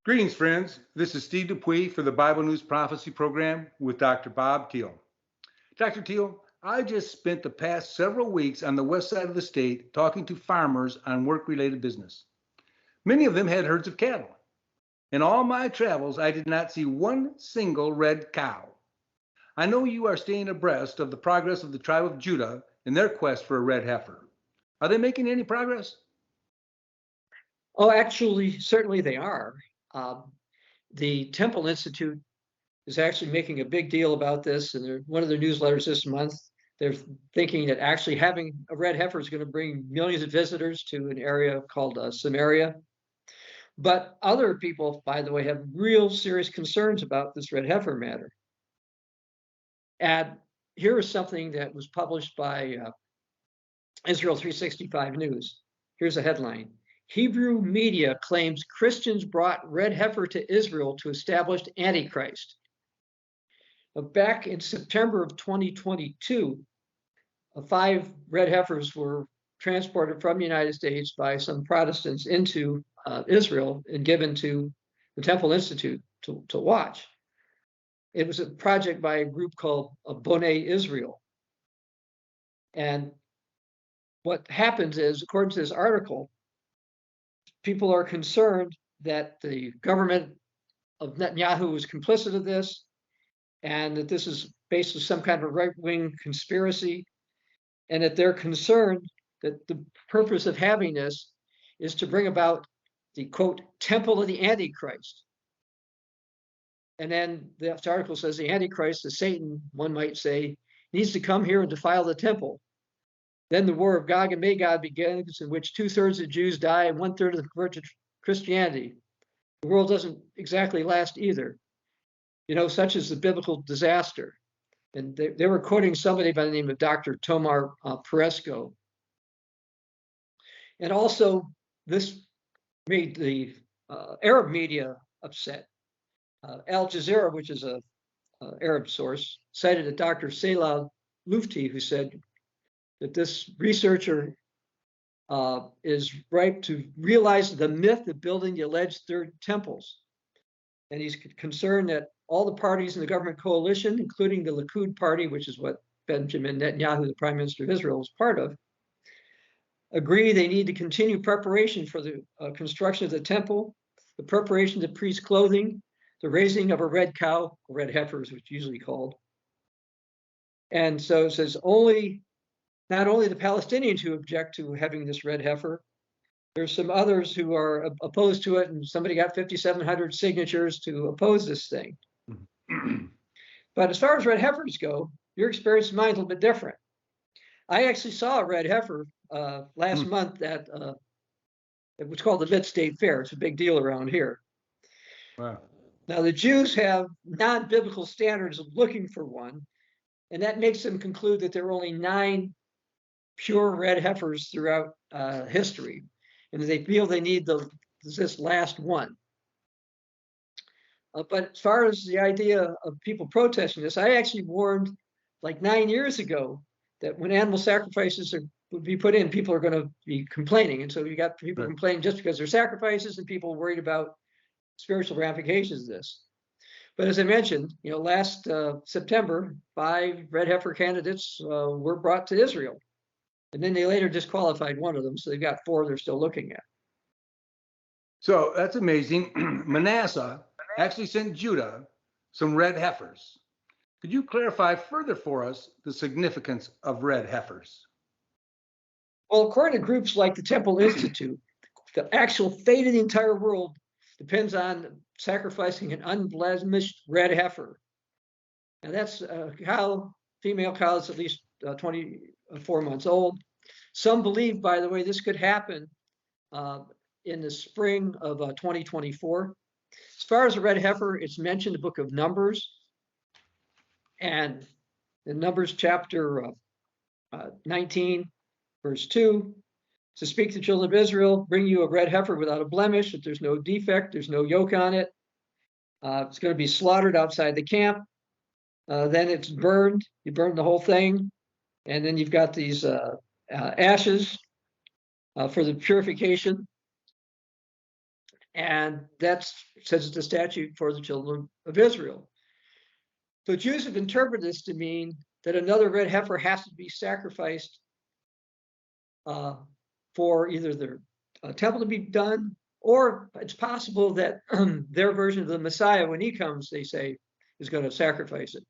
Greetings, friends. This is Steve Dupuie for the Bible News Prophecy Program with Dr. Bob Thiel. Dr. Thiel, I just spent the past several weeks on the west side of the state talking to farmers on work-related business. Many of them had herds of cattle. In all my travels, I did not see one single red cow. I know you are staying abreast of the progress of the tribe of Judah in their quest for a red heifer. Are they making any progress? Oh, actually, certainly they are. The Temple Institute is actually making a big deal about this, and one of their newsletters this month, they're thinking that actually having a red heifer is going to bring millions of visitors to an area called Samaria. But other people, by the way, have real serious concerns about this red heifer matter. And here is something that was published by Israel 365 News. Here's a headline. Hebrew media claims Christians brought red heifer to Israel to establish Antichrist. Back in September of 2022, 5 red heifers were transported from the United States by some Protestants into Israel and given to the Temple Institute to watch. It was a project by a group called Bonei Israel. And what happens is, according to this article, people are concerned that the government of Netanyahu was complicit of this, and that this is based on some kind of right-wing conspiracy, and that they're concerned that the purpose of having this is to bring about the, quote, temple of the Antichrist. And then the article says the Antichrist, the Satan, one might say, needs to come here and defile the temple. Then the war of Gog and Magog begins, in which 2/3 of Jews die and 1/3 of them convert to Christianity. The world doesn't exactly last either. You know, such is the biblical disaster. And they were quoting somebody by the name of Dr. Tomar Peresco. And also, this made the Arab media upset. Al Jazeera, which is a Arab source, cited a Dr. Salah Lufti, who said that this researcher is ripe to realize the myth of building the alleged third temples. And he's concerned that all the parties in the government coalition, including the Likud party, which is what Benjamin Netanyahu, the prime minister of Israel, is part of, agree they need to continue preparation for the construction of the temple, the preparation of priest clothing, the raising of a red cow, red heifer is what's usually called. And so it says not only the Palestinians who object to having this red heifer, there's some others who are opposed to it, and somebody got 5,700 signatures to oppose this thing. But as far as red heifers go, your experience and mine is a little bit different. I actually saw a red heifer last month at it was called the Mid-State Fair. It's a big deal around here. Wow. Now, the Jews have non-biblical standards of looking for one, and that makes them conclude that there are only 9 pure red heifers throughout history, and they feel they need this last one. But as far as the idea of people protesting this, I actually warned like 9 years ago that when animal sacrifices would be put in, people are going to be complaining. And so you got people complaining just because they're sacrifices, and people worried about spiritual ramifications of this. But as I mentioned, you know, last September, 5 red heifer candidates were brought to Israel. And then they later disqualified one of them, so they've got 4 they're still looking at. So that's amazing. Manasseh actually sent Judah some red heifers. Could you clarify further for us the significance of red heifers? Well, according to groups like the Temple Institute, the actual fate of the entire world depends on sacrificing an unblemished red heifer. And that's a cow, female cow that's at least 24 months old. Some believe, by the way, this could happen in the spring of 2024. As far as the red heifer, it's mentioned in the book of Numbers. And in Numbers chapter 19, verse 2, to speak to the children of Israel, bring you a red heifer without a blemish, that there's no defect, there's no yoke on it. It's going to be slaughtered outside the camp. Then it's burned. You burn the whole thing. And then you've got these ashes for the purification. And that says it's a statute for the children of Israel. So Jews have interpreted this to mean that another red heifer has to be sacrificed for either their temple to be done, or it's possible that their version of the Messiah, when he comes, they say, is going to sacrifice it.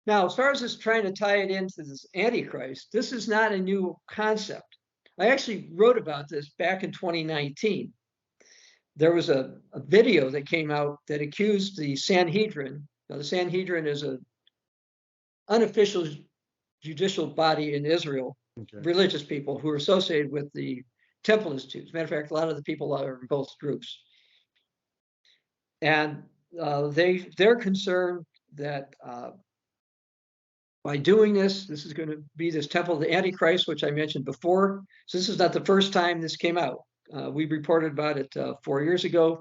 Now, as far as this trying to tie it into this Antichrist, this is not a new concept. I actually wrote about this back in 2019. There was a video that came out that accused the Sanhedrin. Now, the Sanhedrin is an unofficial judicial body in Israel, okay, religious people who are associated with the Temple Institute. As a matter of fact, a lot of the people are in both groups. And they're concerned that by doing this is going to be this temple of the Antichrist, which I mentioned before. So this is not the first time this came out. We reported about it 4 years ago.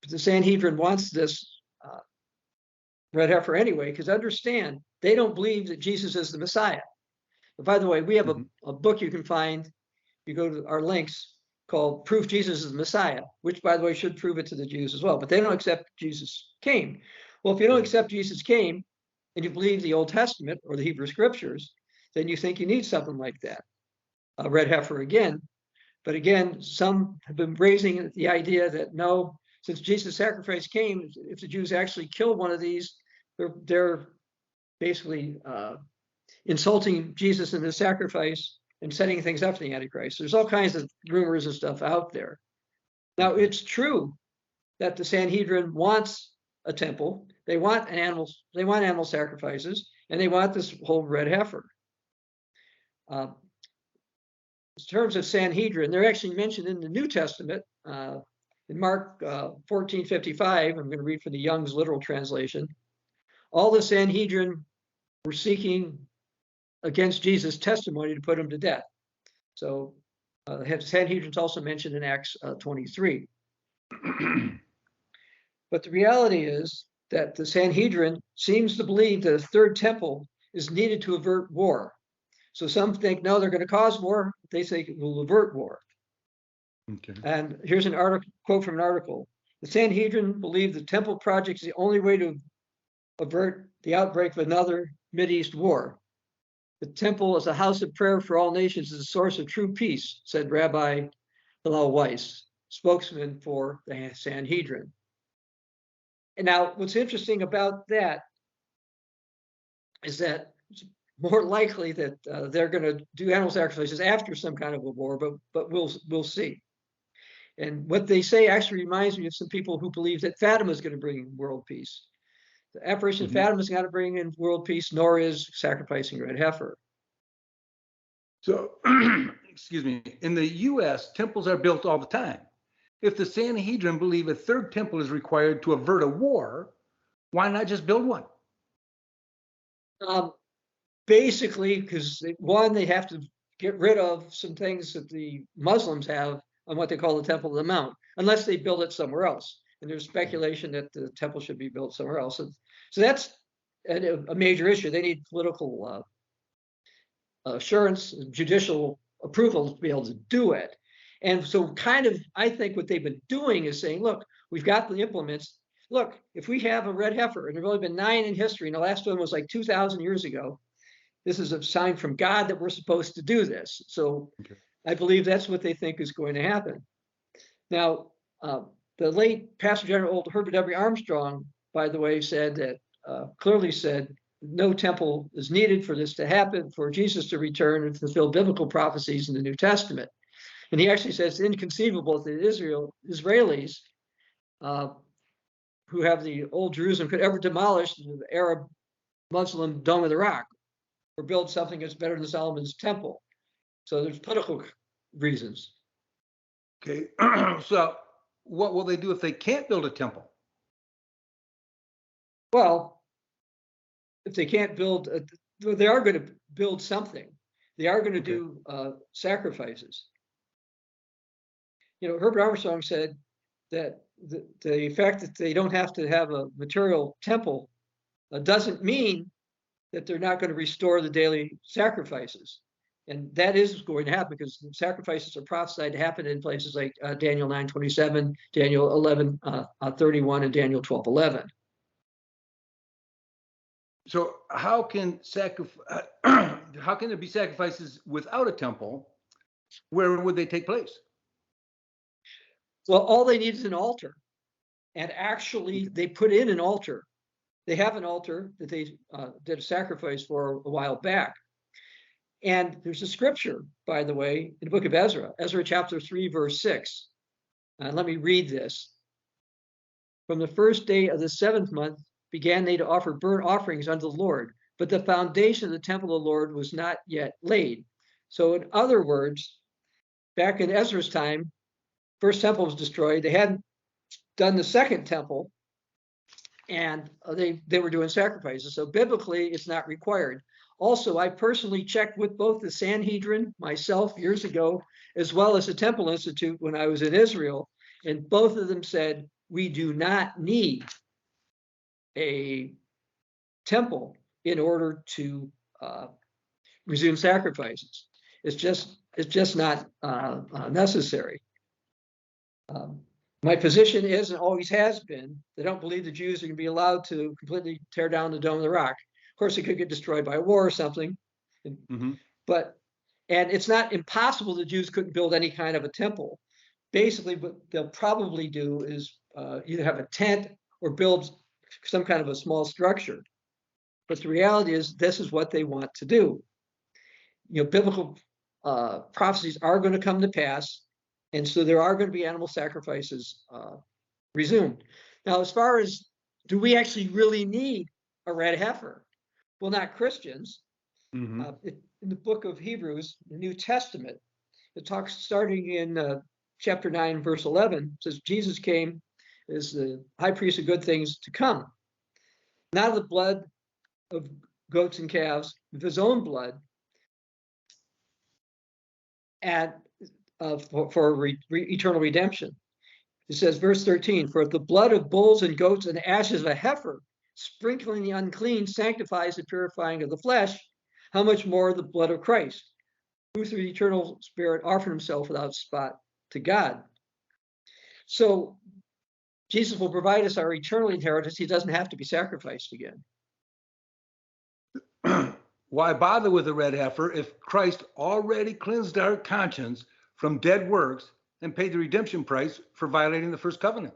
But the Sanhedrin wants this red heifer anyway, because understand, they don't believe that Jesus is the Messiah. But by the way, we have a book you can find. You go to our links called Proof Jesus is the Messiah, which, by the way, should prove it to the Jews as well. But they don't accept Jesus came. Well, if you don't accept Jesus came, and you believe the Old Testament or the Hebrew Scriptures, then you think you need something like that, a red heifer again. But again, some have been raising the idea that no, since Jesus' sacrifice came, if the Jews actually kill one of these, they're basically insulting Jesus in his sacrifice and setting things up for the Antichrist. There's all kinds of rumors and stuff out there. Now, it's true that the Sanhedrin wants a temple. They want animal sacrifices, and they want this whole red heifer. In terms of Sanhedrin, they're actually mentioned in the New Testament. In Mark 14:55, I'm going to read from the Young's literal translation. All the Sanhedrin were seeking against Jesus' testimony to put him to death. So the Sanhedrin's also mentioned in Acts 23. But the reality is that the Sanhedrin seems to believe that a third temple is needed to avert war. So some think, no, they're going to cause war. They think it will avert war. Okay. And here's an article, quote from an article. The Sanhedrin believe the temple project is the only way to avert the outbreak of another Mideast war. The temple is a house of prayer for all nations, is a source of true peace, said Rabbi Hillel Weiss, spokesman for the Sanhedrin. And now, what's interesting about that is that it's more likely that they're going to do animal sacrifices after some kind of a war, but we'll see. And what they say actually reminds me of some people who believe that Fatima is going to bring world peace. The apparition of Fatima is going to bring in world peace, nor is sacrificing red heifer. So, excuse me, in the U.S., temples are built all the time. If the Sanhedrin believe a third temple is required to avert a war, why not just build one? Basically, because one, they have to get rid of some things that the Muslims have on what they call the Temple of the Mount, unless they build it somewhere else. And there's speculation that the temple should be built somewhere else. So that's a major issue. They need political assurance, judicial approval to be able to do it. And so kind of, I think what they've been doing is saying, look, we've got the implements. Look, if we have a red heifer, and there have only been 9 in history, and the last one was like 2,000 years ago, this is a sign from God that we're supposed to do this. So okay. I believe that's what they think is going to happen. Now, the late Pastor General Old Herbert W. Armstrong, by the way, said that, clearly said, no temple is needed for this to happen, for Jesus to return and fulfill biblical prophecies in the New Testament. And he actually says it's inconceivable that Israelis who have the old Jerusalem could ever demolish the Arab Muslim Dome of the Rock or build something that's better than Solomon's temple. So there's political reasons. Okay, so what will they do if they can't build a temple? Well, if they can't build, they are going to build something. They are going to do sacrifices. You know, Herbert Armstrong said that the fact that they don't have to have a material temple doesn't mean that they're not going to restore the daily sacrifices. And that is going to happen because sacrifices are prophesied to happen in places like Daniel 9:27, Daniel 11:31, and Daniel 12:11. So how can how can there be sacrifices without a temple? Where would they take place? Well, all they need is an altar. And actually, they put in an altar. They have an altar that they did a sacrifice for a while back. And there's a scripture, by the way, in the book of Ezra, Ezra chapter 3, verse 6. Let me read this. From the first day of the 7th month began they to offer burnt offerings unto the Lord, but the foundation of the temple of the Lord was not yet laid. So in other words, back in Ezra's time, first temple was destroyed. They hadn't done the second temple, and they were doing sacrifices. So biblically, it's not required. Also, I personally checked with both the Sanhedrin myself years ago, as well as the Temple Institute when I was in Israel, and both of them said, we do not need a temple in order to resume sacrifices. It's just not necessary. My position is, and always has been, they don't believe the Jews are going to be allowed to completely tear down the Dome of the Rock. Of course, it could get destroyed by war or something, and it's not impossible the Jews couldn't build any kind of a temple. Basically, what they'll probably do is either have a tent or build some kind of a small structure. But the reality is, this is what they want to do. You know, biblical prophecies are going to come to pass, and so there are going to be animal sacrifices resumed. Now, as far as, do we actually really need a red heifer? Well, not Christians. In the book of Hebrews, the New Testament, it talks starting in chapter 9, verse 11, says Jesus came as the high priest of good things to come. Not of the blood of goats and calves, with his own blood, and for eternal redemption. It says, verse 13, for if the blood of bulls and goats and the ashes of a heifer, sprinkling the unclean, sanctifies the purifying of the flesh, how much more the blood of Christ, who through the eternal Spirit offered himself without spot to God. So Jesus will provide us our eternal inheritance. He doesn't have to be sacrificed again. Why bother with a red heifer if Christ already cleansed our conscience from dead works and paid the redemption price for violating the first covenant?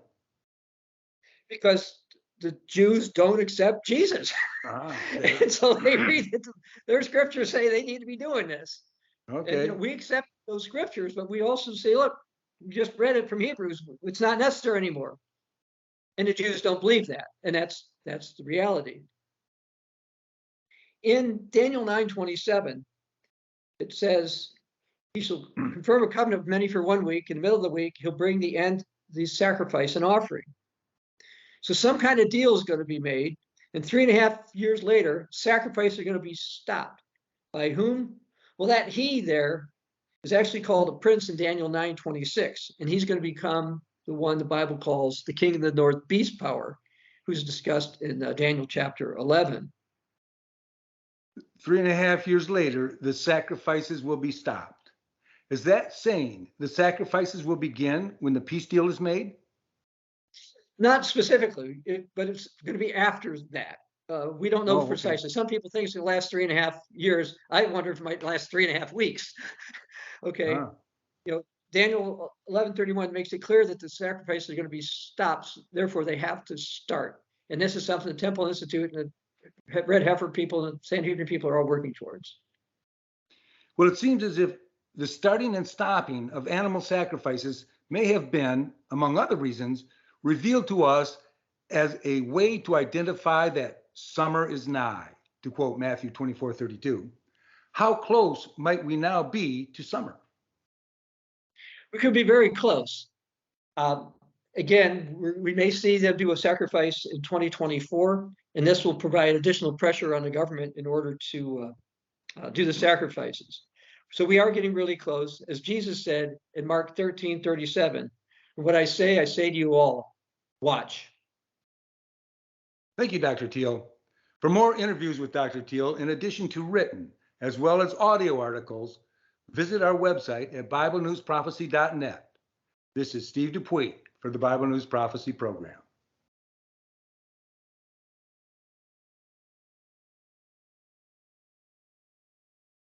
Because the Jews don't accept Jesus. And so they read it, their scriptures say they need to be doing this. Okay. And we accept those scriptures, but we also say, look, we just read it from Hebrews. It's not necessary anymore. And the Jews don't believe that. And that's the reality. In Daniel 9:27, it says, he shall confirm a covenant with many for 1 week. In the middle of the week, he'll bring the sacrifice and offering. So some kind of deal is going to be made. And 3.5 years later, sacrifices are going to be stopped. By whom? Well, that he there is actually called a prince in Daniel 9:26. And he's going to become the one the Bible calls the king of the north, beast power, who's discussed in Daniel chapter 11. 3.5 years later, the sacrifices will be stopped. Is that saying the sacrifices will begin when the peace deal is made? Not specifically, but it's going to be after that. We don't know precisely. Some people think it's going to last 3.5 years. I wonder if it might last 3.5 weeks. Okay. You know, Daniel 11:31 makes it clear that the sacrifices are going to be stopped. Therefore, they have to start. And this is something the Temple Institute and the Red Heifer people and Sanhedrin people are all working towards. Well, it seems as if the starting and stopping of animal sacrifices may have been, among other reasons, revealed to us as a way to identify that summer is nigh, to quote Matthew 24:32. How close might we now be to summer? We could be very close. Again, we may see them do a sacrifice in 2024, and this will provide additional pressure on the government in order to do the sacrifices. So we are getting really close. As Jesus said in Mark 13:37, what I say to you all, watch. Thank you, Dr. Thiel. For more interviews with Dr. Thiel, in addition to written as well as audio articles, visit our website at BibleNewsProphecy.net. This is Steve Dupuie for the Bible News Prophecy Program.